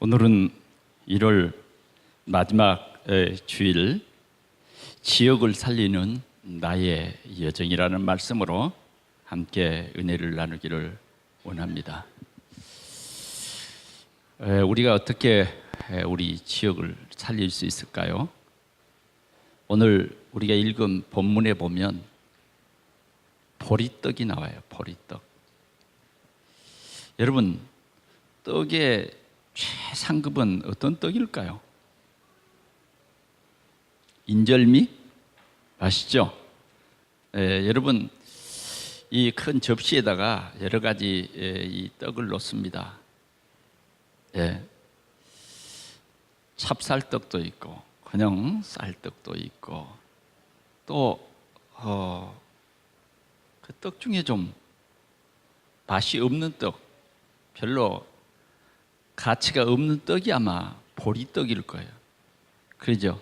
오늘은 1월 마지막 주일 지역을 살리는 나의 여정이라는 말씀으로 함께 은혜를 나누기를 원합니다. 우리가 어떻게 우리 지역을 살릴 수 있을까요? 오늘 우리가 읽은 본문에 보면 보리떡이 나와요. 보리떡. 여러분, 떡의 최상급은 어떤 떡일까요? 인절미? 아시죠? 여러분, 이 큰 접시에다가 여러 가지 이 떡을 놓습니다. 찹쌀떡도 있고 그냥 쌀떡도 있고 또 그 떡 중에 좀 맛이 없는 떡, 별로 가치가 없는 떡이 아마 보리떡일 거예요. 그러죠?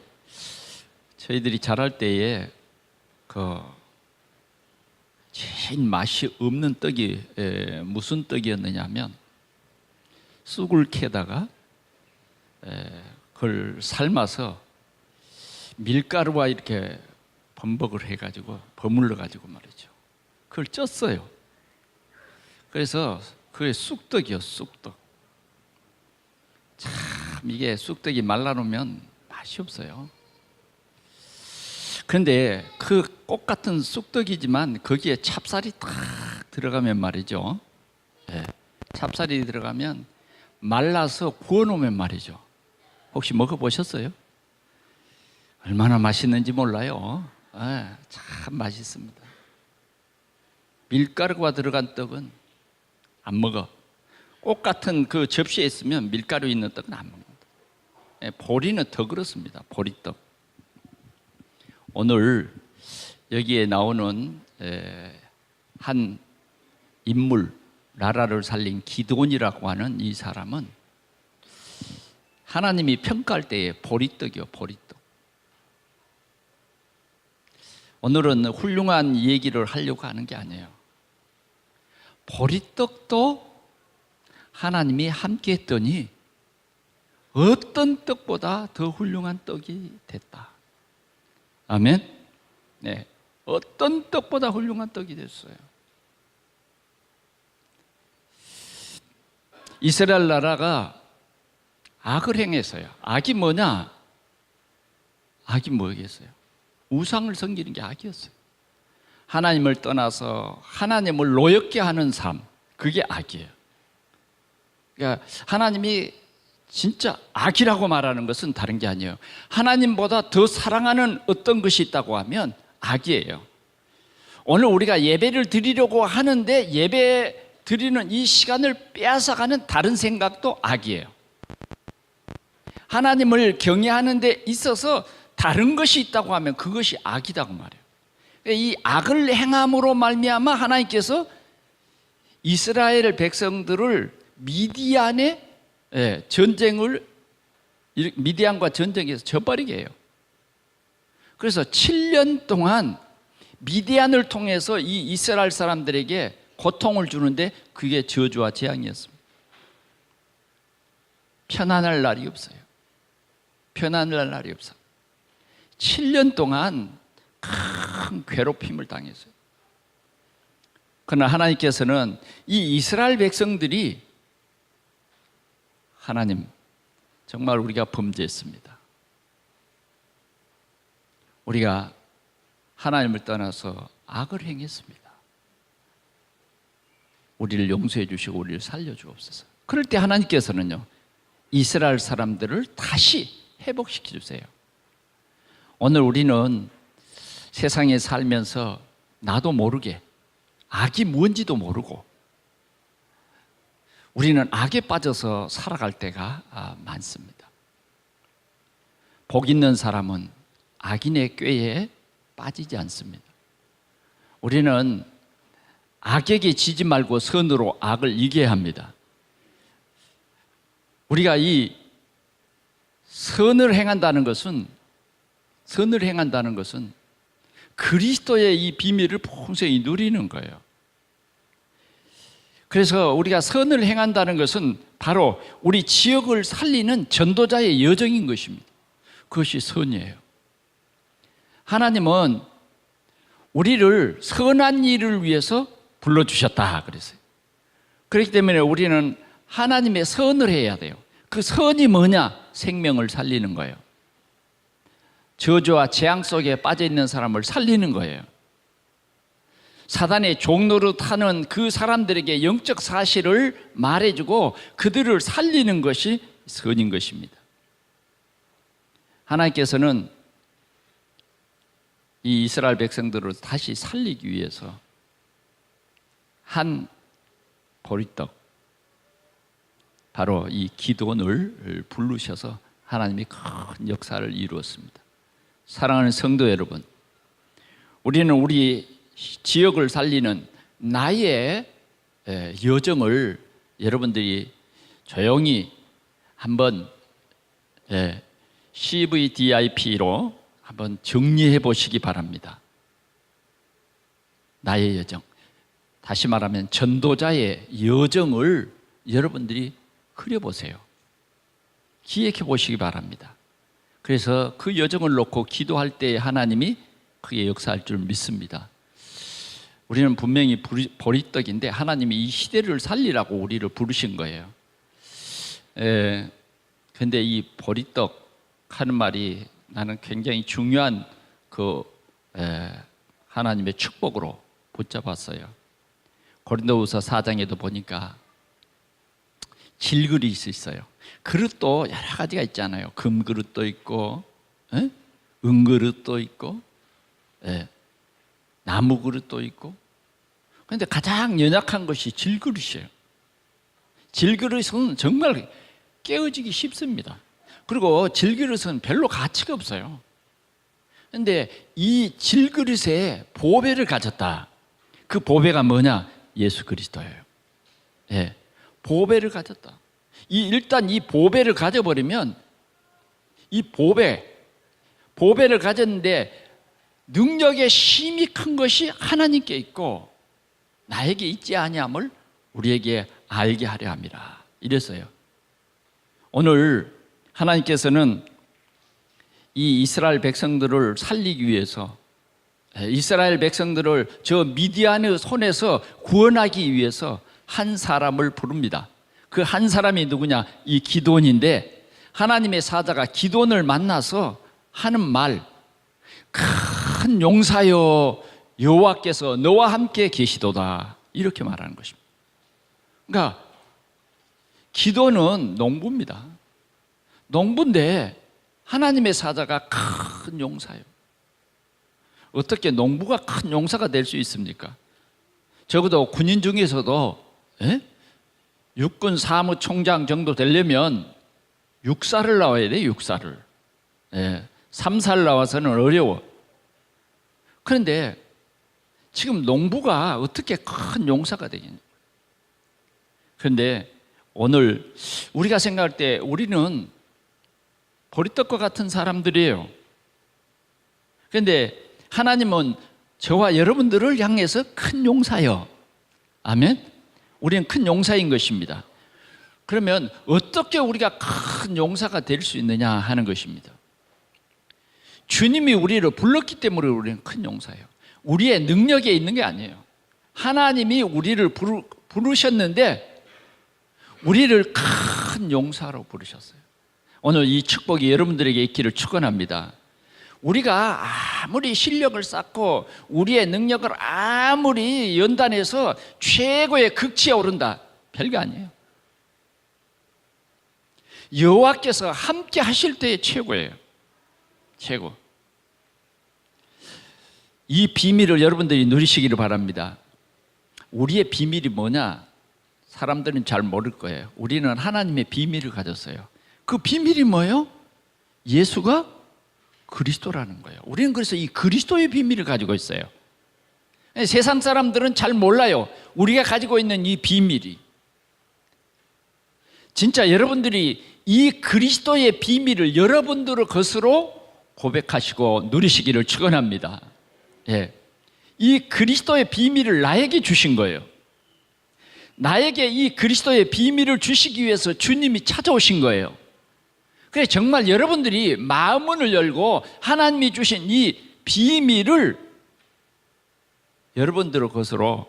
저희들이 자랄 때에 제일 맛이 없는 떡이 무슨 떡이었느냐면 쑥을 캐다가 그걸 삶아서 밀가루와 이렇게 범벅을 해가지고 버물러 가지고 말이죠. 그걸 쪘어요. 그래서 그게 쑥떡이요, 쑥떡. 참 이게 쑥떡이 말라놓으면 맛이 없어요. 그런데 그 꽃 같은 쑥떡이지만 거기에 찹쌀이 딱 들어가면 말이죠. 찹쌀이 들어가면 말라서 구워놓으면 말이죠. 혹시 먹어보셨어요? 얼마나 맛있는지 몰라요. 참 맛있습니다. 밀가루가 들어간 떡은 안 먹어. 꽃 같은 그 접시에 있으면 밀가루 있는 떡은 안 먹는다. 보리는 더 그렇습니다. 보리떡. 오늘 여기에 나오는 한 인물, 나라를 살린 기드온이라고 하는 이 사람은 하나님이 평가할 때에 보리떡이요, 보리떡. 오늘은 훌륭한 얘기를 하려고 하는 게 아니에요. 보리떡도 하나님이 함께 했더니 어떤 떡보다 더 훌륭한 떡이 됐다. 아멘? 네. 어떤 떡보다 훌륭한 떡이 됐어요. 이스라엘 나라가 악을 행했어요. 악이 뭐냐? 악이 뭐겠어요? 우상을 섬기는 게 악이었어요. 하나님을 떠나서 하나님을 노엽게 하는 삶, 그게 악이에요. 그러니까 하나님이 진짜 악이라고 말하는 것은 다른 게 아니에요. 하나님보다 더 사랑하는 어떤 것이 있다고 하면 악이에요. 오늘 우리가 예배를 드리려고 하는데 예배 드리는 이 시간을 빼앗아가는 다른 생각도 악이에요. 하나님을 경외하는 데 있어서 다른 것이 있다고 하면 그것이 악이라고 말해요. 이 악을 행함으로 말미암아 하나님께서 이스라엘 백성들을 미디안의 전쟁을 미디안과 전쟁에서 져버리게 해요. 그래서 7년 동안 미디안을 통해서 이 이스라엘 사람들에게 고통을 주는데 그게 저주와 재앙이었습니다. 편안할 날이 없어요. 편안할 날이 없어요. 7년 동안 큰 괴롭힘을 당했어요. 그러나 하나님께서는 이 이스라엘 백성들이 하나님, 정말 우리가 범죄했습니다. 우리가 하나님을 떠나서 악을 행했습니다. 우리를 용서해 주시고 우리를 살려 주옵소서. 그럴 때 하나님께서는요, 이스라엘 사람들을 다시 회복시켜 주세요. 오늘 우리는 세상에 살면서 나도 모르게 악이 뭔지도 모르고 우리는 악에 빠져서 살아갈 때가 많습니다. 복 있는 사람은 악인의 꾀에 빠지지 않습니다. 우리는 악에게 지지 말고 선으로 악을 이겨야 합니다. 우리가 이 선을 행한다는 것은 그리스도의 이 비밀을 풍성히 누리는 거예요. 그래서 우리가 선을 행한다는 것은 바로 우리 지역을 살리는 전도자의 여정인 것입니다. 그것이 선이에요. 하나님은 우리를 선한 일을 위해서 불러주셨다 그랬어요. 그렇기 때문에 우리는 하나님의 선을 해야 돼요. 그 선이 뭐냐? 생명을 살리는 거예요. 저주와 재앙 속에 빠져 있는 사람을 살리는 거예요. 사단의 종노릇하는 그 사람들에게 영적 사실을 말해주고 그들을 살리는 것이 선인 것입니다. 하나님께서는 이 이스라엘 백성들을 다시 살리기 위해서 한 보리떡, 바로 이 기드온을 부르셔서 하나님이 큰 역사를 이루었습니다. 사랑하는 성도 여러분, 우리는 우리 지역을 살리는 나의 여정을 여러분들이 조용히 한번 CVDIP로 한번 정리해 보시기 바랍니다. 나의 여정, 다시 말하면 전도자의 여정을 여러분들이 그려보세요. 기획해 보시기 바랍니다. 그래서 그 여정을 놓고 기도할 때 하나님이 크게 역사할 줄 믿습니다. 우리는 분명히 보리떡인데 하나님이 이 시대를 살리라고 우리를 부르신 거예요. 그런데 이 보리떡 하는 말이 나는 굉장히 중요한 하나님의 축복으로 붙잡았어요. 고린도후서 4장에도 보니까 질그릇이 있어요. 그릇도 여러 가지가 있잖아요. 금그릇도 있고 은그릇도 있고 나무 그릇도 있고. 그런데 가장 연약한 것이 질그릇이에요. 질그릇은 정말 깨어지기 쉽습니다. 그리고 질그릇은 별로 가치가 없어요. 그런데 이 질그릇에 보배를 가졌다. 그 보배가 뭐냐? 예수 그리스도예요. 보배를 가졌다. 일단 이 보배를 가져버리면 이 보배를 가졌는데 능력의 힘이 큰 것이 하나님께 있고 나에게 있지 아니함을 우리에게 알게 하려 함이라 이랬어요. 오늘 하나님께서는 이 이스라엘 백성들을 살리기 위해서, 이스라엘 백성들을 저 미디안의 손에서 구원하기 위해서 한 사람을 부릅니다. 그 한 사람이 누구냐? 이 기드온인데, 하나님의 사자가 기드온을 만나서 하는 말, 큰 용사여 여호와께서 너와 함께 계시도다, 이렇게 말하는 것입니다. 그러니까 기드온은 농부입니다. 농부인데 하나님의 사자가 큰 용사예요. 어떻게 농부가 큰 용사가 될 수 있습니까? 적어도 군인 중에서도 육군 사무총장 정도 되려면 육사를 나와야 돼. 육사를. 3살 나와서는 어려워. 그런데 지금 농부가 어떻게 큰 용사가 되겠냐. 그런데 오늘 우리가 생각할 때 우리는 보리떡과 같은 사람들이에요. 그런데 하나님은 저와 여러분들을 향해서 큰 용사여. 아멘. 우리는 큰 용사인 것입니다. 그러면 어떻게 우리가 큰 용사가 될 수 있느냐 하는 것입니다. 주님이 우리를 불렀기 때문에 우리는 큰 용사예요. 우리의 능력에 있는 게 아니에요. 하나님이 우리를 부르셨는데 우리를 큰 용사로 부르셨어요. 오늘 이 축복이 여러분들에게 있기를 축원합니다. 우리가 아무리 실력을 쌓고 우리의 능력을 아무리 연단해서 최고의 극치에 오른다, 별거 아니에요. 여호와께서 함께 하실 때에 최고예요. 최고. 이 비밀을 여러분들이 누리시기를 바랍니다. 우리의 비밀이 뭐냐? 사람들은 잘 모를 거예요. 우리는 하나님의 비밀을 가졌어요. 그 비밀이 뭐예요? 예수가 그리스도라는 거예요. 우리는 그래서 이 그리스도의 비밀을 가지고 있어요. 세상 사람들은 잘 몰라요. 우리가 가지고 있는 이 비밀이. 진짜 여러분들이 이 그리스도의 비밀을 여러분들의 것으로 고백하시고 누리시기를 축원합니다. 이 그리스도의 비밀을 나에게 주신 거예요. 나에게 이 그리스도의 비밀을 주시기 위해서 주님이 찾아오신 거예요. 그래 정말 여러분들이 마음문을 열고 하나님이 주신 이 비밀을 여러분들 것으로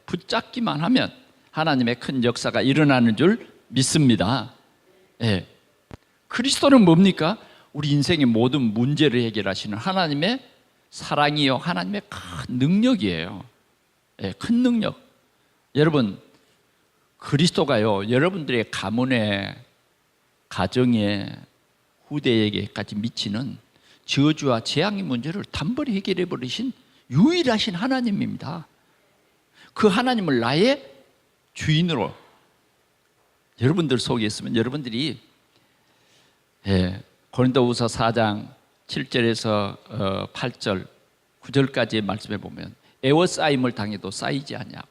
붙잡기만 하면 하나님의 큰 역사가 일어나는 줄 믿습니다. 그리스도는 뭡니까? 우리 인생의 모든 문제를 해결하시는 하나님의 사랑이요, 하나님의 큰 능력이에요. 큰 능력. 여러분, 그리스도가요, 여러분들의 가문에, 가정에, 후대에게까지 미치는 저주와 재앙의 문제를 단번에 해결해 버리신 유일하신 하나님입니다. 그 하나님을 나의 주인으로 여러분들 속에 있으면 여러분들이 고린도후서 4장 7절에서 8절 9절까지의 말씀에 보면 애워싸임을 당해도 쌓이지 않냐고,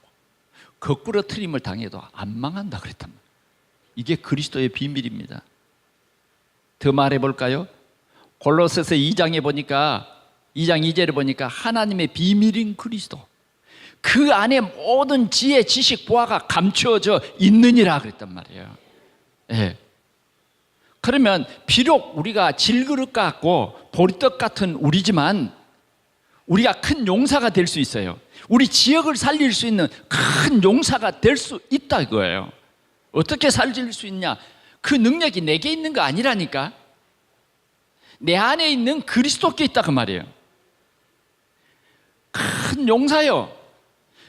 거꾸로 트림을 당해도 안 망한다 그랬단 말이에요. 이게 그리스도의 비밀입니다. 더 말해볼까요? 골로새서 2장에 보니까 2장 2절에 보니까 하나님의 비밀인 그리스도, 그 안에 모든 지혜, 지식, 보화가 감추어져 있느니라 그랬단 말이에요. 그러면 비록 우리가 질그릇 같고 보리떡 같은 우리지만 우리가 큰 용사가 될 수 있어요. 우리 지역을 살릴 수 있는 큰 용사가 될 수 있다 이거예요. 어떻게 살릴 수 있냐? 그 능력이 내게 있는 거 아니라니까. 내 안에 있는 그리스도께 있다 그 말이에요. 큰 용사요,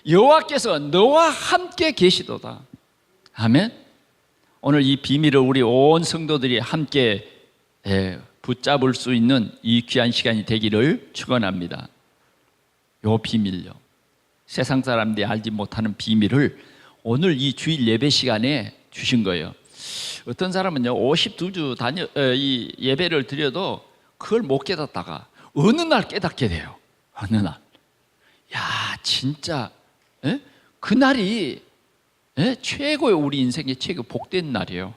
여호와께서 너와 함께 계시도다. 아멘. 오늘 이 비밀을 우리 온 성도들이 함께 붙잡을 수 있는 이 귀한 시간이 되기를 축원합니다. 요 비밀요, 세상 사람들이 알지 못하는 비밀을 오늘 이 주일 예배 시간에 주신 거예요. 어떤 사람은요 52주 이 예배를 드려도 그걸 못 깨닫다가 어느 날 깨닫게 돼요. 어느 날, 야 진짜 그날이 최고의, 우리 인생의 최고 복된 날이에요.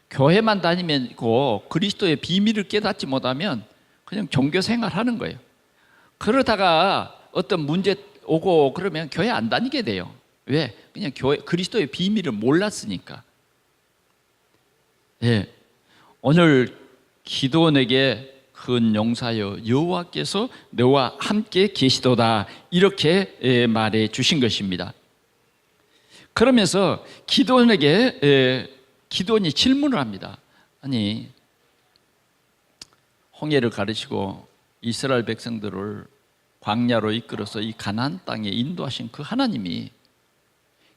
교회만 다니면 그리스도의 비밀을 깨닫지 못하면 그냥 종교 생활하는 거예요. 그러다가 어떤 문제 오고 그러면 교회 안 다니게 돼요. 왜? 그냥 그리스도의 비밀을 몰랐으니까. 오늘 기도원에게 큰 용사여 여호와께서 너와 함께 계시도다, 이렇게 말해 주신 것입니다. 그러면서 기도원에게 기도원이 질문을 합니다. 아니, 홍해를 가르치고 이스라엘 백성들을 광야로 이끌어서 이 가나안 땅에 인도하신 그 하나님이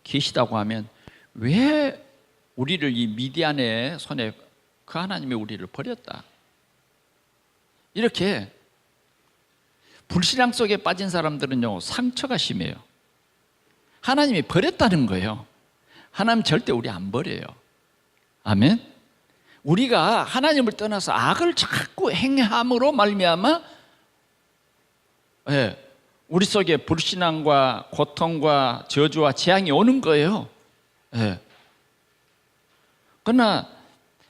계시다고 하면 왜 우리를 이 미디안의 손에 그 하나님이 우리를 버렸다? 이렇게 불신앙 속에 빠진 사람들은요 상처가 심해요. 하나님이 버렸다는 거예요. 하나님 절대 우리 안 버려요. 아멘. 우리가 하나님을 떠나서 악을 자꾸 행함으로 말미암아 우리 속에 불신앙과 고통과 저주와 재앙이 오는 거예요. 그러나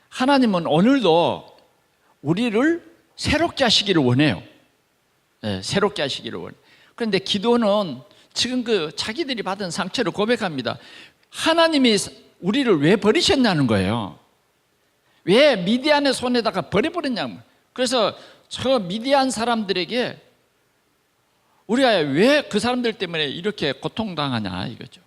하나님은 오늘도 우리를 새롭게 하시기를 원해요. 새롭게 하시기를 원해요. 그런데 기도는 지금 자기들이 받은 상처를 고백합니다. 하나님이 우리를 왜 버리셨냐는 거예요. 왜 미디안의 손에다가 버려버렸냐고. 그래서 저 미디안 사람들에게 우리가 왜 그 사람들 때문에 이렇게 고통당하냐 이거죠.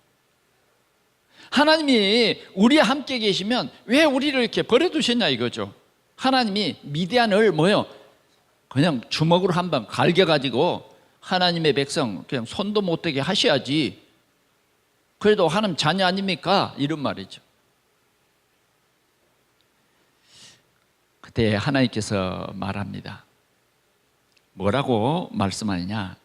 하나님이 우리와 함께 계시면 왜 우리를 이렇게 버려두셨냐 이거죠. 하나님이 미디안을 그냥 주먹으로 한방 갈겨가지고 하나님의 백성 그냥 손도 못 대게 하셔야지, 그래도 하나님 자녀 아닙니까? 이런 말이죠. 그때 하나님께서 말합니다. 뭐라고 말씀하느냐?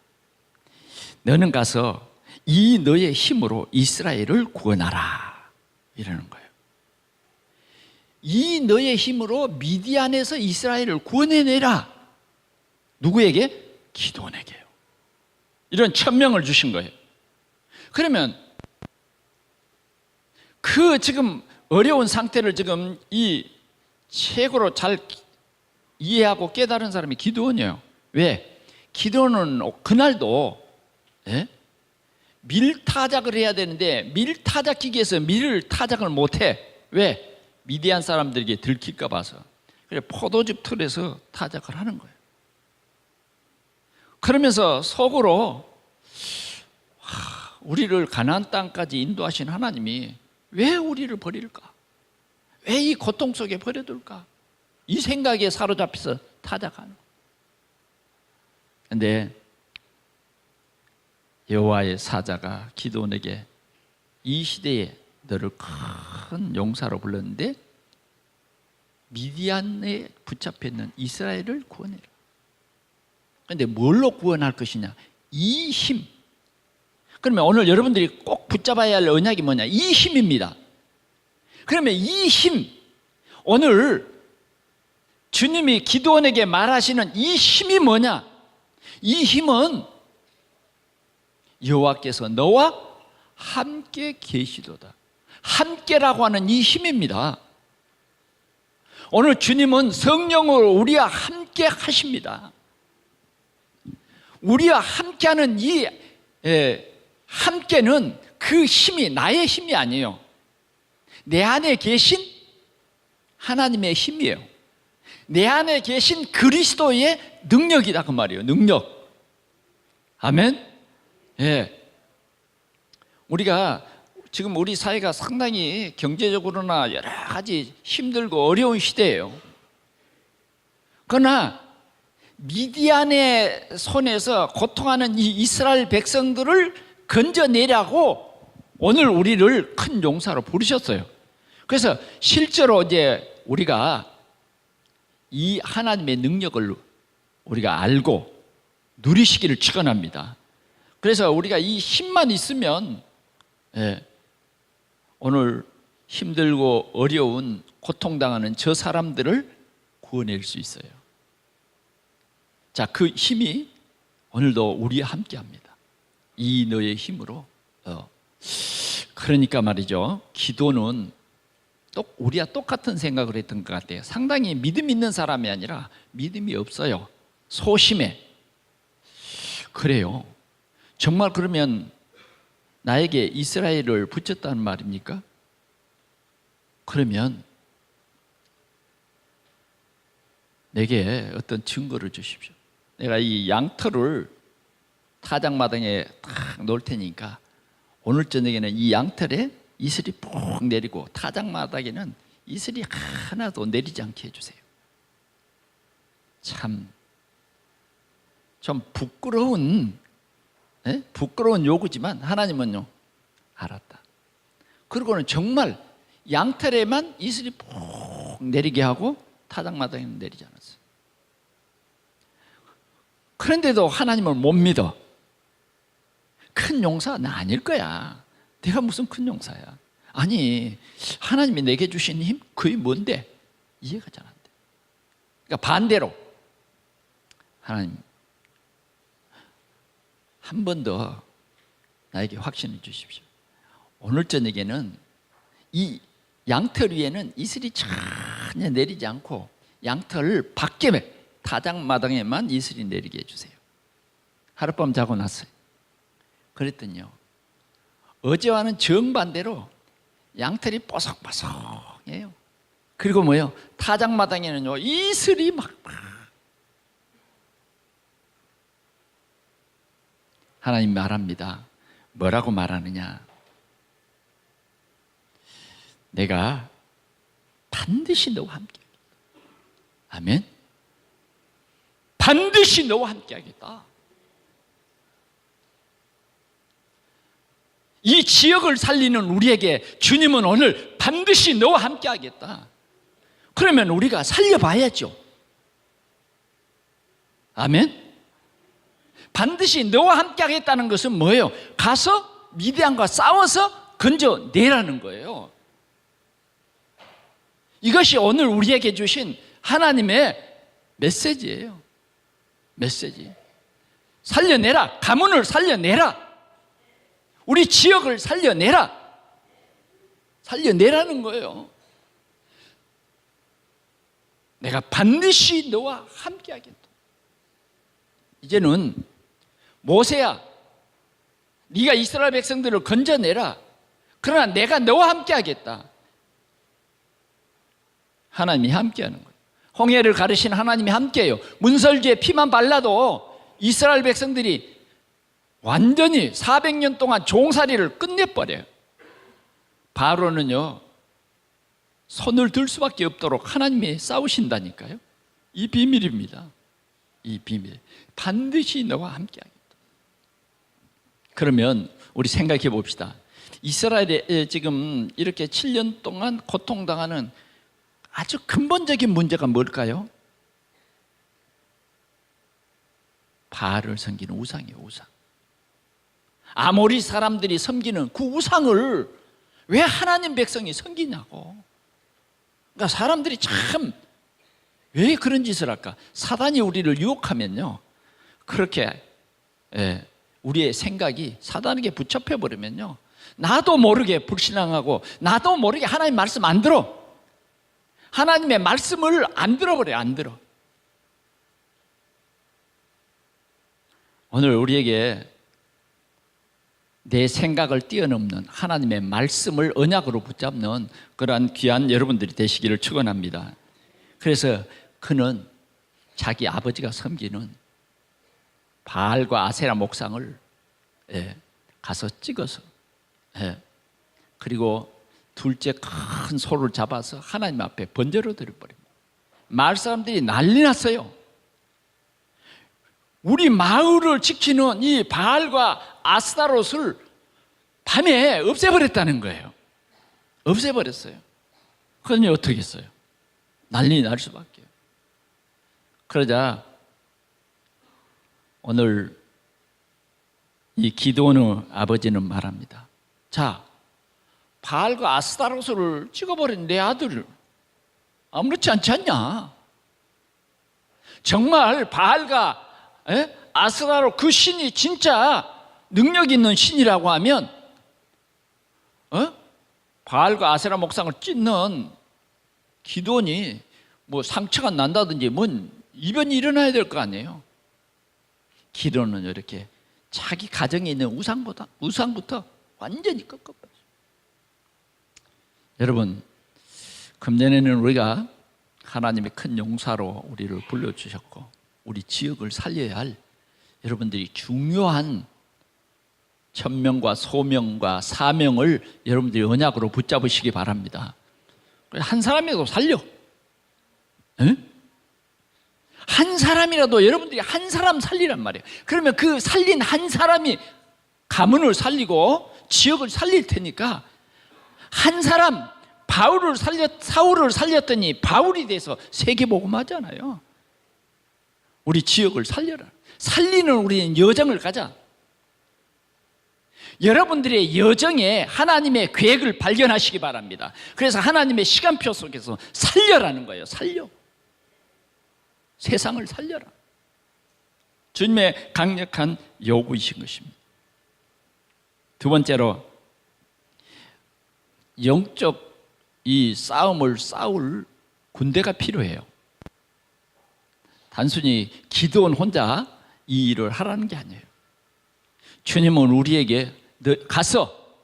너는 가서 이 너의 힘으로 이스라엘을 구원하라, 이러는 거예요. 이 너의 힘으로 미디안에서 이스라엘을 구원해내라. 누구에게? 기도원에게요. 이런 천명을 주신 거예요. 그러면 그 지금 어려운 상태를 지금 이 최고로 잘 이해하고 깨달은 사람이 기도원이에요. 왜? 기도원은 그날도 밀타작을 해야 되는데 밀타작 기계에서 밀을 타작을 못해. 왜? 미디안 사람들에게 들킬까 봐서. 그래 포도즙 틀에서 타작을 하는 거예요. 그러면서 속으로 우리를 가나안 땅까지 인도하신 하나님이 왜 우리를 버릴까? 왜 이 고통 속에 버려둘까? 이 생각에 사로잡혀서 타작하는 거예요. 그런데 여호와의 사자가 기드온에게 이 시대에 너를 큰 용사로 불렀는데 미디안에 붙잡혀 있는 이스라엘을 구원해라. 그런데 뭘로 구원할 것이냐? 이 힘. 그러면 오늘 여러분들이 꼭 붙잡아야 할 언약이 뭐냐? 이 힘입니다. 그러면 이 힘, 오늘 주님이 기드온에게 말하시는 이 힘이 뭐냐? 이 힘은 여호와께서 너와 함께 계시도다. 함께라고 하는 이 힘입니다. 오늘 주님은 성령으로 우리와 함께 하십니다. 우리와 함께하는 이 함께는 그 힘이 나의 힘이 아니에요. 내 안에 계신 하나님의 힘이에요. 내 안에 계신 그리스도의 능력이다 그 말이에요. 능력. 아멘. 예. 우리가 지금 우리 사회가 상당히 경제적으로나 여러 가지 힘들고 어려운 시대예요. 그러나 미디안의 손에서 고통하는 이 이스라엘 백성들을 건져내라고 오늘 우리를 큰 용사로 부르셨어요. 그래서 실제로 이제 우리가 이 하나님의 능력을 우리가 알고 누리시기를 축원합니다. 그래서 우리가 이 힘만 있으면 오늘 힘들고 어려운 고통당하는 저 사람들을 구원할 수 있어요. 자, 그 힘이 오늘도 우리와 함께합니다. 이 너의 힘으로. 그러니까 말이죠. 기도는 우리와 똑같은 생각을 했던 것 같아요. 상당히 믿음 있는 사람이 아니라 믿음이 없어요. 소심해. 그래요. 정말 그러면 나에게 이스라엘을 붙였다는 말입니까? 그러면 내게 어떤 증거를 주십시오. 내가 이 양털을 타작마당에 딱 놓을 테니까 오늘 저녁에는 이 양털에 이슬이 푹 내리고 타작마당에는 이슬이 하나도 내리지 않게 해주세요. 참 좀 부끄러운 요구지만 하나님은요 알았다. 그리고는 정말 양털에만 이슬이 푹 내리게 하고 타작마당에는 내리지 않았어요. 그런데도 하나님을 못 믿어. 큰 용사 나 아닐 거야. 내가 무슨 큰 용사야. 아니 하나님이 내게 주신 힘 그게 뭔데? 이해가 잘 안 돼. 그러니까 반대로 하나님 한 번 더 나에게 확신을 주십시오. 오늘 저녁에는 이 양털 위에는 이슬이 전혀 내리지 않고 양털 밖에 타작마당에만 이슬이 내리게 해주세요. 하룻밤 자고 났어요. 그랬더니요 어제와는 정반대로 양털이 뽀석뽀석해요. 그리고 뭐예요? 타작마당에는요 이슬이 막 하나님 말합니다. 뭐라고 말하느냐? 내가 반드시 너와 함께 하겠다. 아멘. 반드시 너와 함께 하겠다. 이 지역을 살리는 우리에게 주님은 오늘 반드시 너와 함께 하겠다. 그러면 우리가 살려봐야죠. 아멘. 반드시 너와 함께 하겠다는 것은 뭐예요? 가서 미디안과 싸워서 건져내라는 거예요. 이것이 오늘 우리에게 주신 하나님의 메시지예요. 메시지. 살려내라. 가문을 살려내라. 우리 지역을 살려내라. 살려내라는 거예요. 내가 반드시 너와 함께 하겠다. 이제는 모세야, 네가 이스라엘 백성들을 건져내라. 그러나 내가 너와 함께 하겠다. 하나님이 함께하는 거예요. 홍해를 가르신 하나님이 함께해요. 문설주에 피만 발라도 이스라엘 백성들이 완전히 400년 동안 종살이를 끝내버려요. 바로는요, 손을 들 수밖에 없도록 하나님이 싸우신다니까요. 이 비밀입니다. 이 비밀. 반드시 너와 함께하겠다. 그러면 우리 생각해 봅시다. 이스라엘에 지금 이렇게 7년 동안 고통당하는 아주 근본적인 문제가 뭘까요? 바알을 섬기는 우상이에요. 우상. 아모리 사람들이 섬기는 그 우상을 왜 하나님 백성이 섬기냐고. 그러니까 사람들이 참 왜 그런 짓을 할까? 사단이 우리를 유혹하면요, 그렇게 우리의 생각이 사단에게 붙잡혀 버리면요, 나도 모르게 불신앙하고 나도 모르게 하나님 말씀 안 들어. 하나님의 말씀을 안 들어버려요. 안 들어. 오늘 우리에게 내 생각을 뛰어넘는 하나님의 말씀을 언약으로 붙잡는 그러한 귀한 여러분들이 되시기를 축원합니다. 그래서 그는 자기 아버지가 섬기는 바알과 아세라 목상을 가서 찍어서, 그리고 둘째 큰 소를 잡아서 하나님 앞에 번제로 드려버립니다. 마을 사람들이 난리 났어요. 우리 마을을 지키는 이 바알과 아스타롯을 밤에 없애버렸다는 거예요. 없애버렸어요. 그러니 어떻게 했어요? 난리 날 수밖에. 그러자 오늘 이 기드온의 아버지는 말합니다. 자, 바알과 아스타롯을 찍어버린 내 아들을 아무렇지 않지 않냐? 정말 바알과 아스타롯 그 신이 진짜 능력 있는 신이라고 하면 바알과 아세라 목상을 찢는 기드온이 뭐 상처가 난다든지 뭔 이변이 일어나야 될 거 아니에요. 기드온은 이렇게 자기 가정에 있는 우상부터 완전히 꺾어버렸어요. 여러분, 금년에는 우리가 하나님의 큰 용사로 우리를 불러주셨고 우리 지역을 살려야 할 여러분들이 중요한 천명과 소명과 사명을 여러분들이 언약으로 붙잡으시기 바랍니다. 한 사람이라도 살려. 한 사람이라도 여러분들이 한 사람 살리란 말이에요. 그러면 그 살린 한 사람이 가문을 살리고 지역을 살릴 테니까 한 사람 사울을 살렸더니 바울이 돼서 세계복음하잖아요. 우리 지역을 살려라. 살리는 우리는 여정을 가자. 여러분들의 여정에 하나님의 계획을 발견하시기 바랍니다. 그래서 하나님의 시간표 속에서 살려라는 거예요. 살려. 세상을 살려라. 주님의 강력한 요구이신 것입니다. 두 번째로, 영적 이 싸움을 싸울 군대가 필요해요. 단순히 기드온 혼자 이 일을 하라는 게 아니에요. 주님은 우리에게 가서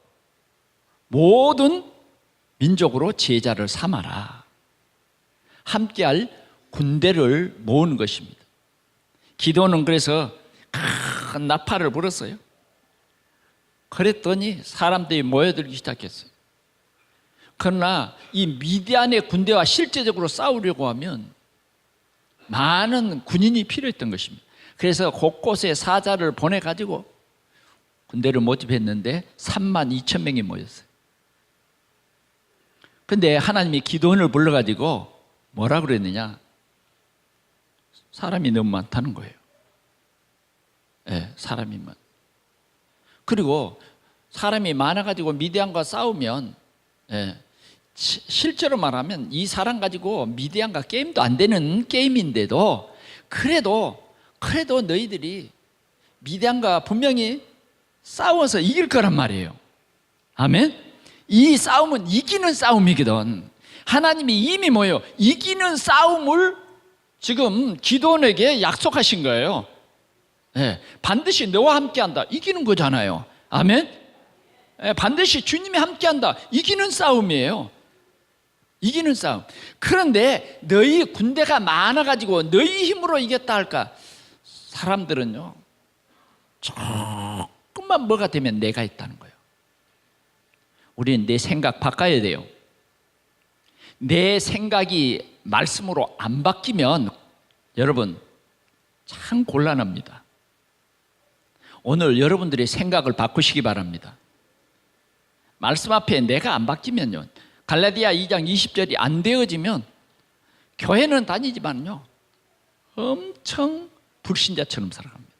모든 민족으로 제자를 삼아라. 함께할 군대를 모으는 것입니다. 기드온은 그래서 큰 나팔을 불었어요. 그랬더니 사람들이 모여들기 시작했어요. 그러나 이 미디안의 군대와 실제적으로 싸우려고 하면 많은 군인이 필요했던 것입니다. 그래서 곳곳에 사자를 보내가지고 군대를 모집했는데 32,000명이 모였어요. 근데 하나님이 기드온을 불러가지고 뭐라 그랬느냐? 사람이 너무 많다는 거예요. 사람이 많. 그리고 사람이 많아가지고 미디안과 싸우면, 실제로 말하면 이 사람 가지고 미디안과 게임도 안 되는 게임인데도 그래도 너희들이 미디안과 분명히 싸워서 이길 거란 말이에요. 아멘? 이 싸움은 이기는 싸움이거든. 하나님이 이미 이기는 싸움을 지금 기드온에게 약속하신 거예요. 반드시 너와 함께한다. 이기는 거잖아요. 아멘? 반드시 주님이 함께한다. 이기는 싸움이에요. 이기는 싸움. 그런데 너희 군대가 많아가지고 너희 힘으로 이겼다 할까? 사람들은요, 조금만 뭐가 되면 내가 있다는 거예요. 우리는 내 생각 바꿔야 돼요. 내 생각이 말씀으로 안 바뀌면 여러분 참 곤란합니다. 오늘 여러분들의 생각을 바꾸시기 바랍니다. 말씀 앞에 내가 안 바뀌면요, 갈라디아 2장 20절이 안 되어지면 교회는 다니지만요 엄청 불신자처럼 살아갑니다.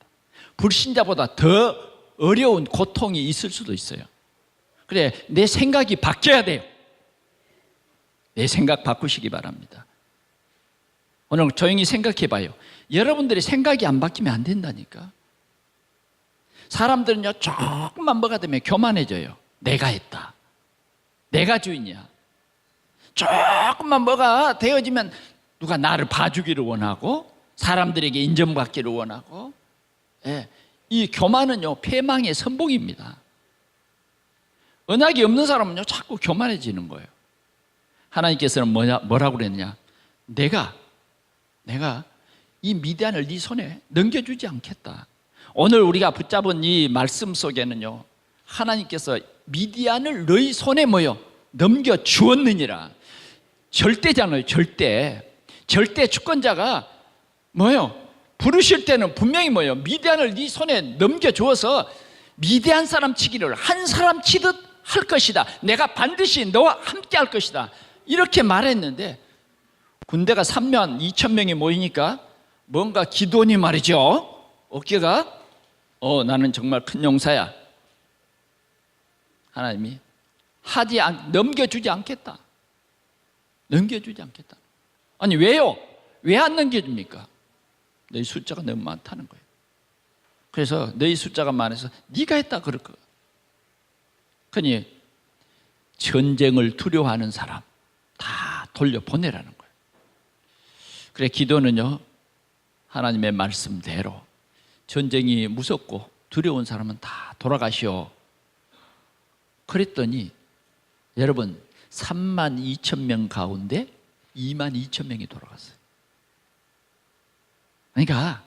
불신자보다 더 어려운 고통이 있을 수도 있어요. 그래, 내 생각이 바뀌어야 돼요. 내 생각 바꾸시기 바랍니다. 오늘 조용히 생각해 봐요. 여러분들의 생각이 안 바뀌면 안 된다니까. 사람들은요 조금만 뭐가 되면 교만해져요. 내가 했다, 내가 주인이야. 조금만 뭐가 되어지면 누가 나를 봐주기를 원하고 사람들에게 인정받기를 원하고, 이 교만은요 패망의 선봉입니다. 언약이 없는 사람은요 자꾸 교만해지는 거예요. 하나님께서는 뭐라고 그랬냐? 내가 이 미디안을 네 손에 넘겨주지 않겠다. 오늘 우리가 붙잡은 이 말씀 속에는요 하나님께서 미디안을 너희 손에 넘겨주었느니라. 절대잖아요. 절대 주권자가 부르실 때는 분명히 미디안을 네 손에 넘겨주어서 미디안 사람 치기를 한 사람 치듯 할 것이다. 내가 반드시 너와 함께 할 것이다. 이렇게 말했는데 군대가 3만 2천 명이 모이니까 뭔가 기도니 말이죠, 어깨가 나는 정말 큰 용사야. 하나님이 넘겨주지 않겠다. 아니 왜요? 왜 안 넘겨줍니까? 너희 숫자가 너무 많다는 거예요. 그래서 너희 숫자가 많아서 네가 했다 그럴 거야. 그러니 전쟁을 두려워하는 사람 다 돌려보내라는 거예요. 그래, 기도는요 하나님의 말씀대로 전쟁이 무섭고 두려운 사람은 다 돌아가시오. 그랬더니 여러분 3만 2천 명 가운데 2만 2천 명이 돌아갔어요. 그러니까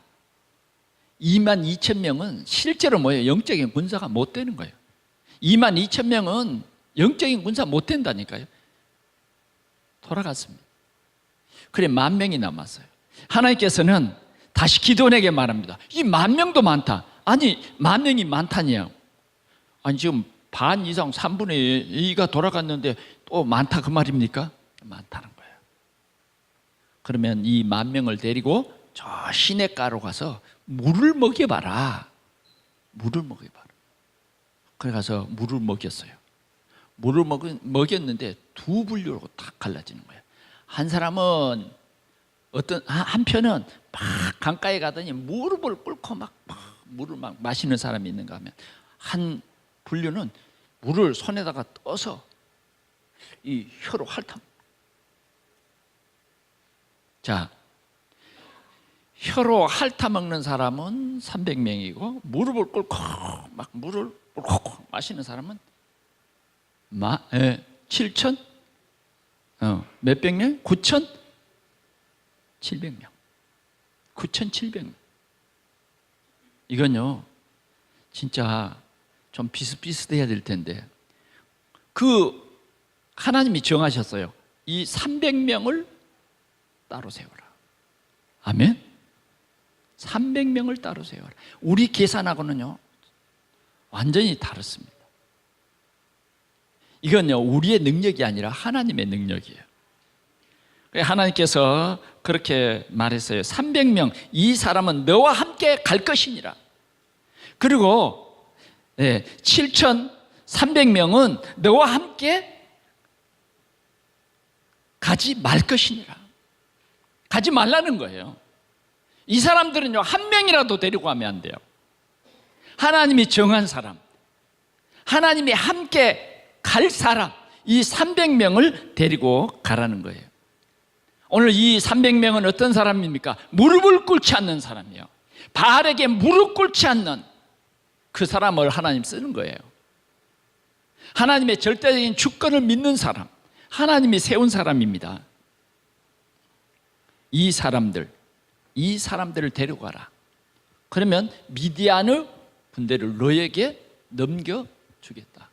2만 2천 명은 실제로 영적인 군사가 못 되는 거예요. 2만 2천 명은 영적인 군사 못 된다니까요. 돌아갔습니다. 그래, 10,000명이 남았어요. 하나님께서는 다시 기도원에게 말합니다. 이 10,000명도 많다. 아니 10,000명이 많다니요. 아니 지금 반 이상 3분의 2가 돌아갔는데 또 많다 그 말입니까? 많다는 거예요. 그러면 이 10,000명을 데리고 저 시냇가로 가서 물을 먹여봐라. 그래 가서 물을 먹였어요. 물을 먹였는데 두 분류로 딱 갈라지는 거예요. 한 사람은 한편은 막 강가에 가더니 무릎을 꿇고 물을 막 마시는 사람이 있는가 하면, 한 분류는 물을 손에다가 떠서 이 혀로 핥아. 자, 혀로 핥아 먹는 사람은 300명이고 무릎을 꿇고 막 물을 꿇고 마시는 사람은 7천? 몇백 명? 9,700명. 9,700명. 이건요 진짜 좀 비슷비슷해야 될 텐데, 하나님이 정하셨어요. 이 300명을 따로 세워라. 아멘? 300명을 따로 세워라. 우리 계산하고는요 완전히 다릅니다. 이건요 우리의 능력이 아니라 하나님의 능력이에요. 하나님께서 그렇게 말했어요. 300명, 이 사람은 너와 함께 갈 것이니라. 그리고 7,300명은 너와 함께 가지 말 것이니라. 가지 말라는 거예요. 이 사람들은요 한 명이라도 데리고 가면 안 돼요. 하나님이 정한 사람, 하나님이 함께 갈 사람, 이 300명을 데리고 가라는 거예요. 오늘 이 300명은 어떤 사람입니까? 무릎을 꿇지 않는 사람이에요. 바알에게 무릎 꿇지 않는 그 사람을 하나님 쓰는 거예요. 하나님의 절대적인 주권을 믿는 사람, 하나님이 세운 사람입니다. 이 사람들을 데려가라. 그러면 미디안의 군대를 너에게 넘겨주겠다.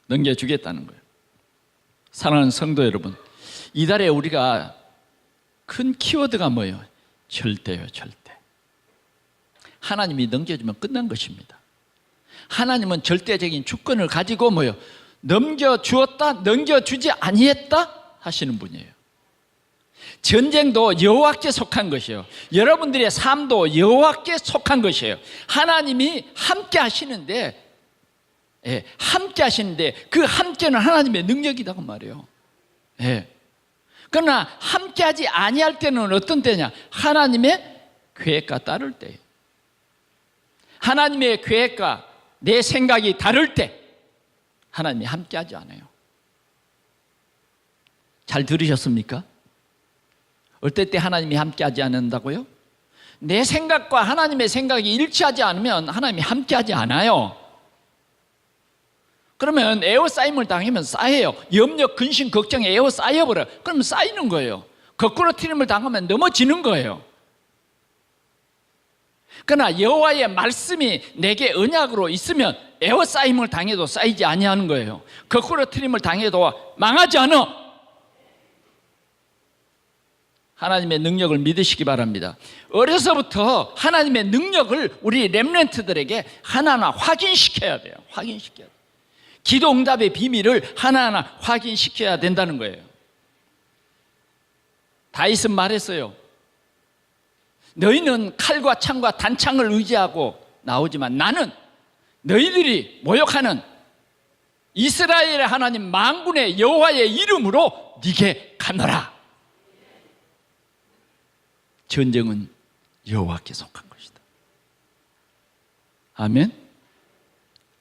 넘겨주겠다는 거예요. 사랑하는 성도 여러분, 이달에 우리가 큰 키워드가 뭐예요? 절대요, 절대. 하나님이 넘겨주면 끝난 것입니다. 하나님은 절대적인 주권을 가지고 뭐예요? 넘겨주었다, 넘겨주지 아니했다 하시는 분이에요. 전쟁도 여호와께 속한 것이에요. 여러분들의 삶도 여호와께 속한 것이에요. 하나님이 함께 하시는데, 함께 하시는데 그 함께는 하나님의 능력이다 그 말이에요. 그러나 함께하지 아니할 때는 어떤 때냐? 하나님의 계획과 따를 때예요. 하나님의 계획과 내 생각이 다를 때 하나님이 함께하지 않아요. 잘 들으셨습니까? 어떨 때 하나님이 함께하지 않는다고요? 내 생각과 하나님의 생각이 일치하지 않으면 하나님이 함께하지 않아요. 그러면 에워싸임을 당하면 쌓여요. 염려, 근심, 걱정에 에워싸여버려요. 그러면 쌓이는 거예요. 거꾸로 트림을 당하면 넘어지는 거예요. 그러나 여호와의 말씀이 내게 언약으로 있으면 에워싸임을 당해도 쌓이지 아니하는 거예요. 거꾸로 트림을 당해도 망하지 않아. 하나님의 능력을 믿으시기 바랍니다. 어려서부터 하나님의 능력을 우리 렘넌트들에게 하나하나 확인시켜야 돼요. 확인시켜야 돼요. 기도 응답의 비밀을 하나하나 확인시켜야 된다는 거예요. 다윗은 말했어요. 너희는 칼과 창과 단창을 의지하고 나오지만 나는 너희들이 모욕하는 이스라엘의 하나님 만군의 여호와의 이름으로 네게 가노라. 전쟁은 여호와께 속한 것이다. 아멘.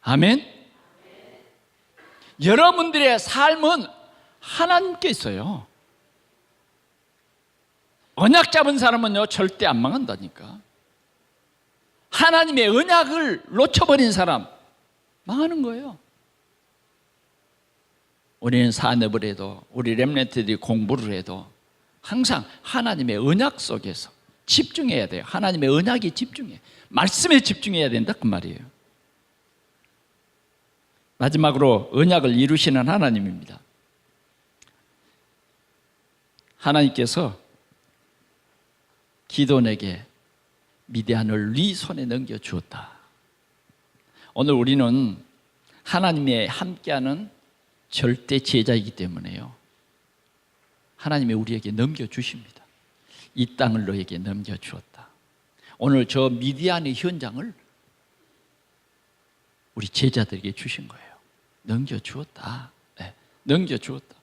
아멘. 여러분들의 삶은 하나님께 있어요. 언약 잡은 사람은요 절대 안 망한다니까. 하나님의 언약을 놓쳐버린 사람 망하는 거예요. 우리는 산업을 해도 우리 렘넌트들이 공부를 해도 항상 하나님의 언약 속에서 집중해야 돼요. 하나님의 언약에 집중해, 말씀에 집중해야 된다 그 말이에요. 마지막으로 언약을 이루시는 하나님입니다. 하나님께서 기드온에게 미디안을 네 손에 넘겨주었다. 오늘 우리는 하나님의 함께하는 절대 제자이기 때문에요, 하나님이 우리에게 넘겨주십니다. 이 땅을 너에게 넘겨주었다. 오늘 저 미디안의 현장을 우리 제자들에게 주신 거예요. 넘겨주었다. 네, 넘겨주었다.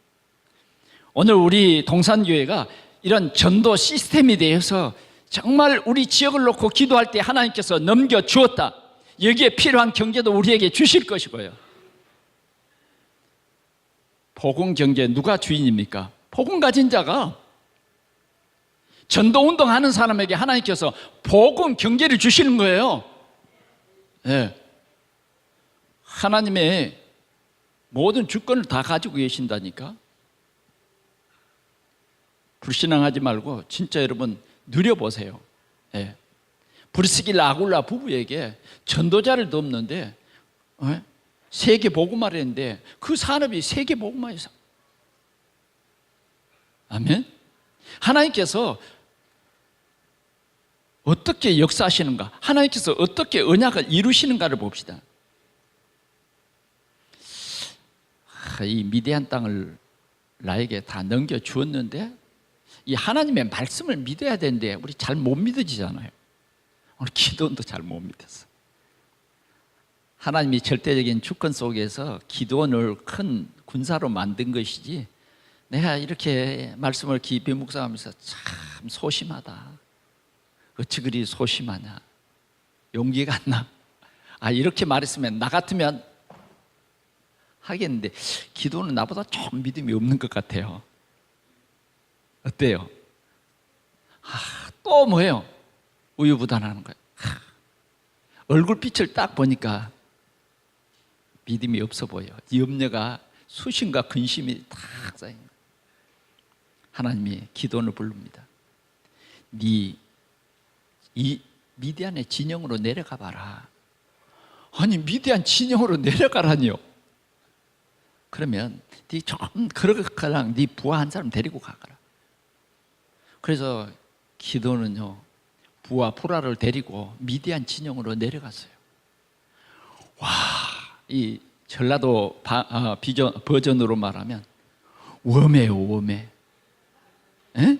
오늘 우리 동산교회가 이런 전도 시스템에 대해서 정말 우리 지역을 놓고 기도할 때 하나님께서 넘겨주었다. 여기에 필요한 경제도 우리에게 주실 것이고요. 복음 경제 누가 주인입니까? 복음 가진 자가. 전도운동하는 사람에게 하나님께서 복음 경제를 주시는 거예요. 네. 하나님의 모든 주권을 다 가지고 계신다니까. 불신앙하지 말고 진짜 여러분 누려보세요. 네. 브리스길라 아굴라 부부에게 전도자를 돕는데 세계 복음화를 했는데 그 산업이 세계 복음화에서. 아멘. 하나님께서 어떻게 역사하시는가, 하나님께서 어떻게 언약을 이루시는가를 봅시다. 이 미디안 땅을 나에게 다 넘겨주었는데 이 하나님의 말씀을 믿어야 되는데 우리 잘 못 믿어지잖아요. 오늘 기도원도 잘 못 믿었어. 하나님이 절대적인 주권 속에서 기도원을 큰 군사로 만든 것이지, 내가 이렇게 말씀을 깊이 묵상하면서 참 소심하다, 어찌 그리 소심하냐, 용기가 안 나, 이렇게 말했으면 나 같으면 하겠는데 기도는 나보다 좀 믿음이 없는 것 같아요. 어때요? 또 뭐예요? 우유부단하는 거예요. 얼굴빛을 딱 보니까 믿음이 없어 보여. 염려가 수심과 근심이 탁 쌓인 거예요. 하나님이 기도원을 부릅니다. 네 이 미디안의 진영으로 내려가 봐라. 아니 미디안 진영으로 내려가라니요. 그러면 네 좀 그러거랑 네 부하 한 사람 데리고 가거라. 그래서 기도는요 부하 포라를 데리고 미디안 진영으로 내려갔어요. 와, 이 전라도 버전으로 말하면 웜해요, 웜해. 에?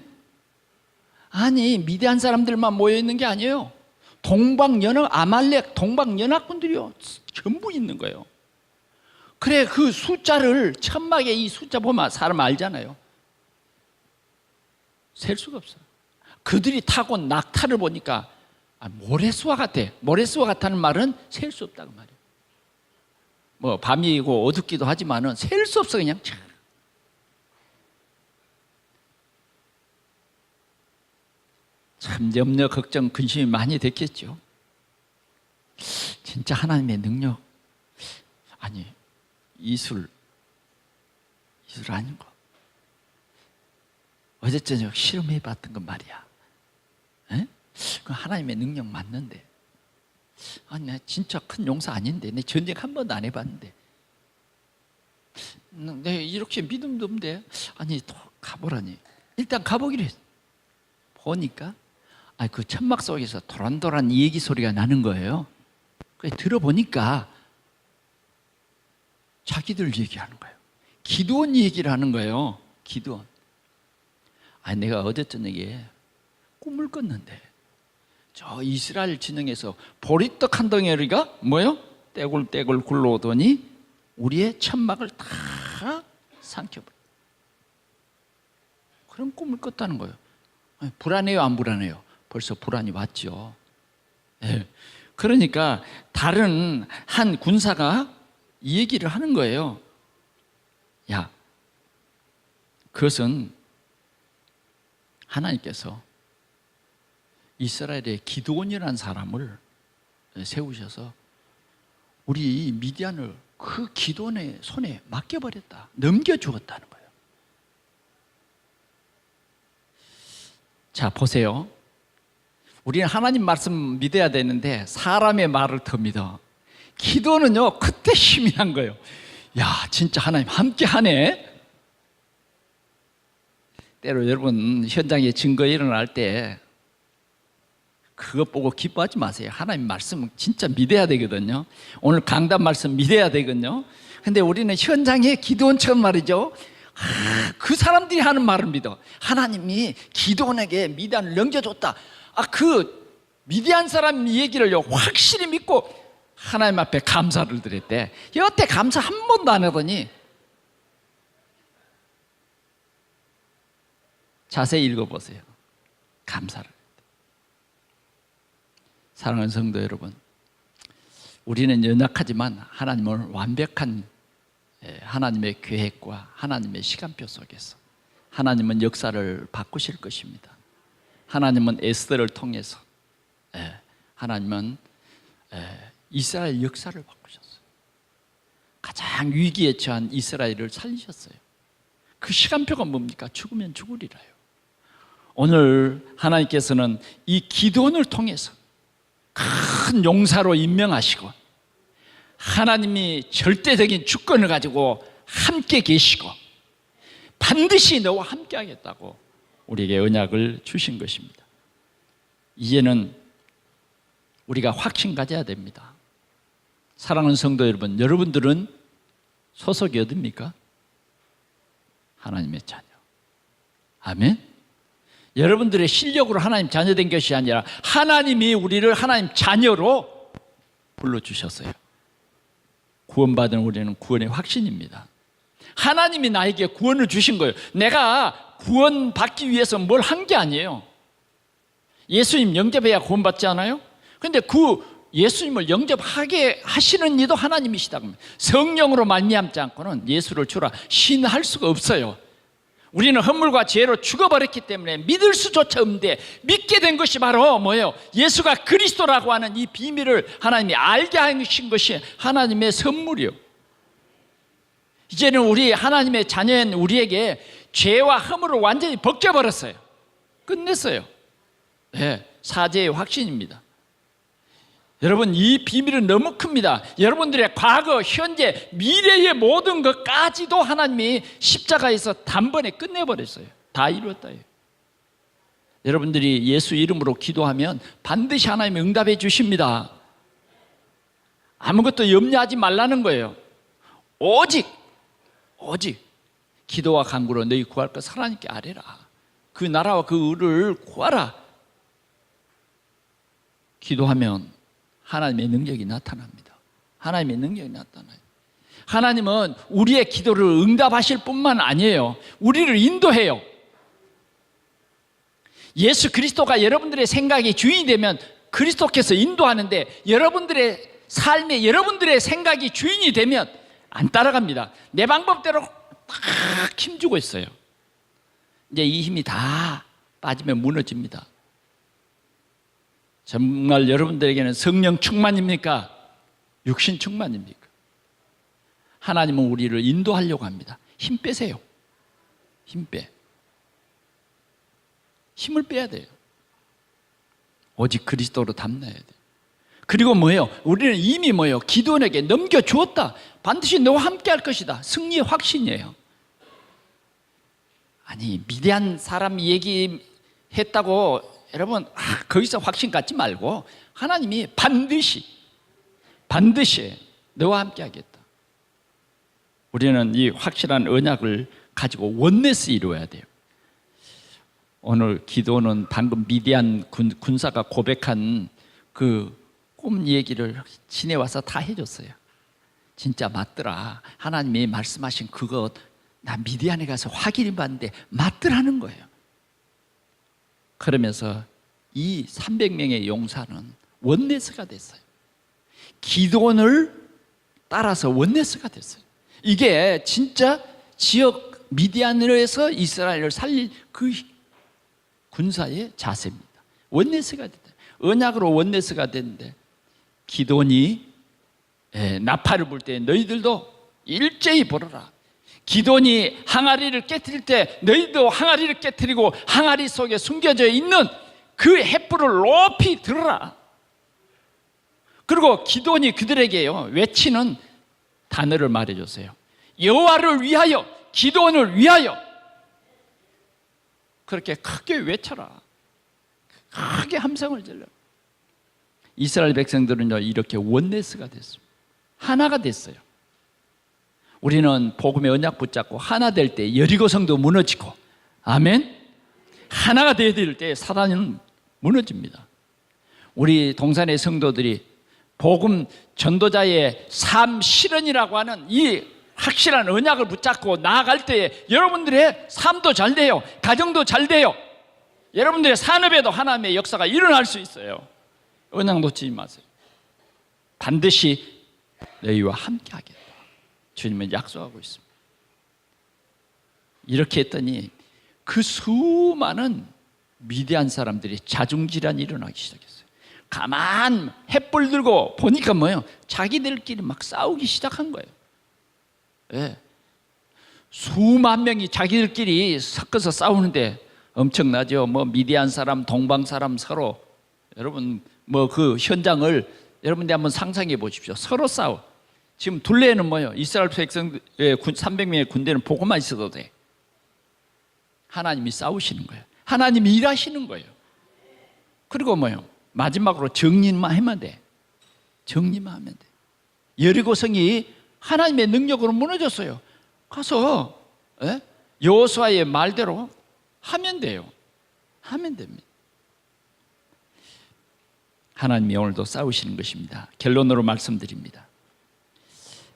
아니 미디안 사람들만 모여 있는 게 아니에요. 동방연합 아말렉 동방연합군들이요 전부 있는 거예요. 그래 그 숫자를 천막에 이 숫자 보면 사람 알잖아요. 셀 수가 없어요. 그들이 타고 낙타를 보니까 모래수와 같아. 모래수와 같다는 말은 셀 수 없다고 말이에요. 뭐 밤이고 어둡기도 하지만은 셀 수 없어 그냥. 참 염려, 걱정, 근심이 많이 됐겠죠. 진짜 하나님의 능력 아니 이술 아닌 거. 어제 저녁 실험해 봤던 건 말이야. 그 하나님의 능력 맞는데 아니 나 진짜 큰 용사 아닌데 내 전쟁 한 번도 안 해봤는데 내 이렇게 믿음도 없는데 아니 또 가보라니. 일단 가보기로 했어. 보니까 그 천막 속에서 도란도란 얘기 소리가 나는 거예요. 그래서 들어보니까 자기들 얘기하는 거예요. 기드온 얘기를 하는 거예요. 기드온. 내가 어제 저녁에 꿈을 꿨는데 저 이스라엘 진영에서 보리떡 한 덩어리가 뭐요? 떼굴떼굴 굴러오더니 우리의 천막을 다 삼켜버려. 그런 꿈을 꿨다는 거예요. 불안해요, 안 불안해요? 벌써 불안이 왔죠. 네. 그러니까 다른 한 군사가 이 얘기를 하는 거예요. 야, 그것은 하나님께서 이스라엘의 기드온이라는 사람을 세우셔서 우리 미디안을 그 기드온의 손에 맡겨버렸다. 넘겨주었다는 거예요. 자, 보세요. 우리는 하나님 말씀 믿어야 되는데 사람의 말을 더 믿어. 기도는요 그때 힘이 난 거예요. 야 진짜 하나님 함께 하네. 때로 여러분 현장에 증거 일어날 때 그것 보고 기뻐하지 마세요. 하나님 말씀 진짜 믿어야 되거든요. 오늘 강단 말씀 믿어야 되거든요. 근데 우리는 현장에 기도원처럼 말이죠. 그 사람들이 하는 말을 믿어. 하나님이 기도원에게 미디안을 넘겨줬다. 그 미디안 사람 얘기를요 확실히 믿고 하나님 앞에 감사를 드렸대. 여태 감사 한 번도 안 하더니 자세히 읽어보세요. 감사를. 사랑하는 성도 여러분, 우리는 연약하지만 하나님은 완벽한 하나님의 계획과 하나님의 시간표 속에서 하나님은 역사를 바꾸실 것입니다. 하나님은 에스더를 통해서 하나님은 이스라엘 역사를 바꾸셨어요. 가장 위기에 처한 이스라엘을 살리셨어요. 그 시간표가 뭡니까? 죽으면 죽으리라요. 오늘 하나님께서는 이 기드온을 통해서 큰 용사로 임명하시고 하나님이 절대적인 주권을 가지고 함께 계시고 반드시 너와 함께 하겠다고 우리에게 언약을 주신 것입니다. 이제는 우리가 확신 가져야 됩니다. 사랑하는 성도 여러분, 여러분들은 소속이 어딥니까? 하나님의 자녀. 아멘. 여러분들의 실력으로 하나님 자녀 된 것이 아니라 하나님이 우리를 하나님 자녀로 불러주셨어요. 구원받은 우리는 구원의 확신입니다. 하나님이 나에게 구원을 주신 거예요. 내가 구원받기 위해서 뭘 한 게 아니에요. 예수님 영접해야 구원받지 않아요? 그런데 그 예수님을 영접하게 하시는 이도 하나님이시다. 성령으로 말미암지 않고는 예수를 주라 신할 수가 없어요. 우리는 허물과 죄로 죽어버렸기 때문에 믿을 수조차 없는데 믿게 된 것이 바로 뭐예요? 예수가 그리스도라고 하는 이 비밀을 하나님이 알게 하신 것이 하나님의 선물이요. 이제는 우리 하나님의 자녀인 우리에게 죄와 허물을 완전히 벗겨버렸어요. 끝냈어요. 네, 사죄의 확신입니다. 여러분, 이 비밀은 너무 큽니다. 여러분들의 과거, 현재, 미래의 모든 것까지도 하나님이 십자가에서 단번에 끝내버렸어요. 다 이루었다. 여러분들이 예수 이름으로 기도하면 반드시 하나님이 응답해 주십니다. 아무것도 염려하지 말라는 거예요. 오직 기도와 간구로 너희 구할 것 하나님께 아뢰라. 그 나라와 그 의를 구하라. 기도하면 하나님의 능력이 나타납니다. 하나님의 능력이 나타나요. 하나님은 우리의 기도를 응답하실 뿐만 아니에요. 우리를 인도해요. 예수 그리스도가 여러분들의 생각의 주인이 되면 그리스도께서 인도하는데, 여러분들의 삶에 여러분들의 생각이 주인이 되면 안 따라갑니다. 내 방법대로 딱 힘주고 있어요. 이제 이 힘이 다 빠지면 무너집니다. 정말 여러분들에게는 성령 충만입니까? 육신 충만입니까? 하나님은 우리를 인도하려고 합니다. 힘 빼세요. 힘을 빼야 돼요. 오직 그리스도로 담나야 돼요. 그리고 뭐예요? 우리는 이미 뭐예요? 기도원에게 넘겨주었다. 반드시 너와 함께 할 것이다. 승리의 확신이에요. 아니, 미디안 사람 얘기했다고 여러분 거기서 확신 갖지 말고 하나님이 반드시 너와 함께 하겠다. 우리는 이 확실한 언약을 가지고 원네스 이루어야 돼요. 오늘 기도는 방금 미디안 군사가 고백한 그 꿈 얘기를 지내와서 다 해줬어요. 진짜 맞더라. 하나님이 말씀하신 그것 나 미디안에 가서 확인해 봤는데 맞더라는 거예요. 그러면서 이 300명의 용사는 원네스가 됐어요. 기도원을 따라서 원네스가 됐어요. 이게 진짜 지역 미디안에서 이스라엘을 살릴 그 군사의 자세입니다. 원네스가 됐다. 언약으로 원네스가 됐는데, 기도원이 나팔을 불 때 너희들도 일제히 벌어라. 기도원이 항아리를 깨뜨릴 때 너희도 항아리를 깨뜨리고 항아리 속에 숨겨져 있는 그 횃불을 높이 들어라. 그리고 기도원이 그들에게요 외치는 단어를 말해줬어요. 여호와를 위하여, 기도원을 위하여. 그렇게 크게 외쳐라. 크게 함성을 질러. 이스라엘 백성들은요 이렇게 원네스가 됐습니다. 하나가 됐어요. 우리는 복음의 언약 붙잡고 하나 될 때 여리고 성도 무너지고, 아멘. 하나가 되어야 될 때 사단은 무너집니다. 우리 동산의 성도들이 복음 전도자의 삶 실현이라고 하는 이 확실한 언약을 붙잡고 나아갈 때에 여러분들의 삶도 잘 돼요. 가정도 잘 돼요. 여러분들의 산업에도 하나님의 역사가 일어날 수 있어요. 언약 놓치지 마세요. 반드시 너희와 함께 하겠다. 주님은 약속하고 있습니다. 이렇게 했더니 그 수많은 미디안 사람들이 자중질환이 일어나기 시작했어요. 가만 횃불 들고 보니까 뭐예요? 자기들끼리 막 싸우기 시작한 거예요. 네. 수만 명이 자기들끼리 섞어서 싸우는데 엄청나죠. 뭐 미디안 사람, 동방 사람 서로, 여러분 뭐 그 현장을 여러분들 한번 상상해 보십시오. 서로 싸워. 지금 둘레에는 뭐예요? 이스라엘 백성의 300명의 군대는 보고만 있어도 돼. 하나님이 싸우시는 거예요. 하나님이 일하시는 거예요. 그리고 뭐예요? 마지막으로 정리만 하면 돼. 정리만 하면 돼. 여리고성이 하나님의 능력으로 무너졌어요. 가서 여호수아의 말대로 하면 돼요. 하면 됩니다. 하나님이 오늘도 싸우시는 것입니다. 결론으로 말씀드립니다.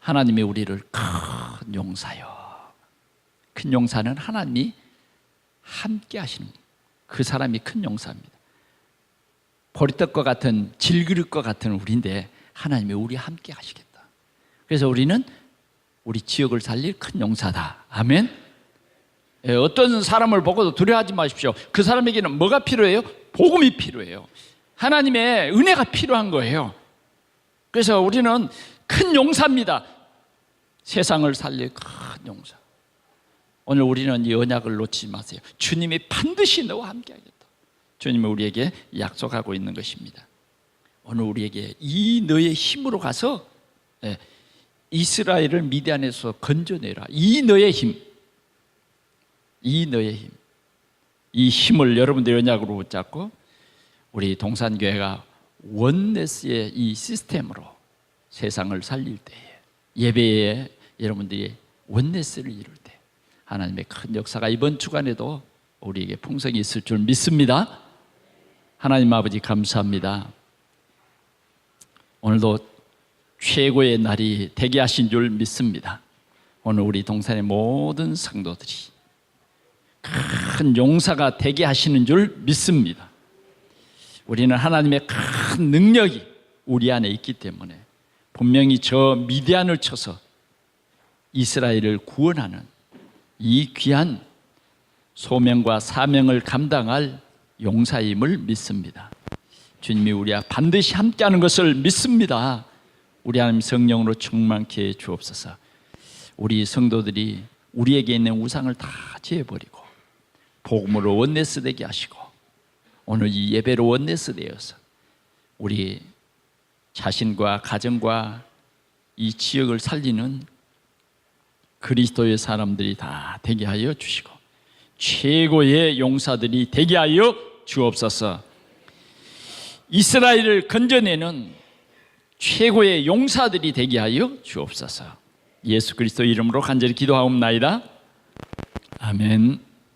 하나님이 우리를 큰 용사요. 큰 용사는 하나님이 함께 하시는 거예요. 그 사람이 큰 용사입니다. 보리떡과 같은 질그릇과 같은 우리인데 하나님이 우리 함께 하시겠다. 그래서 우리는 우리 지역을 살릴 큰 용사다. 아멘. 어떤 사람을 보고도 두려워하지 마십시오. 그 사람에게는 뭐가 필요해요? 복음이 필요해요. 하나님의 은혜가 필요한 거예요. 그래서 우리는 큰 용사입니다. 세상을 살릴 큰 용사. 오늘 우리는 이 언약을 놓치지 마세요. 주님이 반드시 너와 함께하겠다. 주님은 우리에게 약속하고 있는 것입니다. 오늘 우리에게 이 너의 힘으로 가서 이스라엘을 미디안에서 건져내라. 이 너의 힘, 이 너의 힘, 이 힘을 여러분들의 언약으로 붙잡고 우리 동산교회가 원네스의 이 시스템으로 세상을 살릴 때에, 예배에 여러분들이 원네스를 이룰 때 하나님의 큰 역사가 이번 주간에도 우리에게 풍성히 있을 줄 믿습니다. 하나님 아버지 감사합니다. 오늘도 최고의 날이 되게 하신 줄 믿습니다. 오늘 우리 동산의 모든 성도들이 큰 용사가 되게 하시는 줄 믿습니다. 우리는 하나님의 큰 능력이 우리 안에 있기 때문에 분명히 저 미디안을 쳐서 이스라엘을 구원하는 이 귀한 소명과 사명을 감당할 용사임을 믿습니다. 주님이 우리와 반드시 함께하는 것을 믿습니다. 우리 하나님 성령으로 충만케 해 주옵소서. 우리 성도들이 우리에게 있는 우상을 다 제어버리고 복음으로 원네스 되게 하시고 오늘 이 예배로 원네스 되어서 우리 자신과 가정과 이 지역을 살리는 그리스도의 사람들이 다 되게 하여 주시고 최고의 용사들이 되게 하여 주옵소서. 이스라엘을 건져내는 최고의 용사들이 되게 하여 주옵소서. 예수 그리스도 이름으로 간절히 기도하옵나이다. 아멘.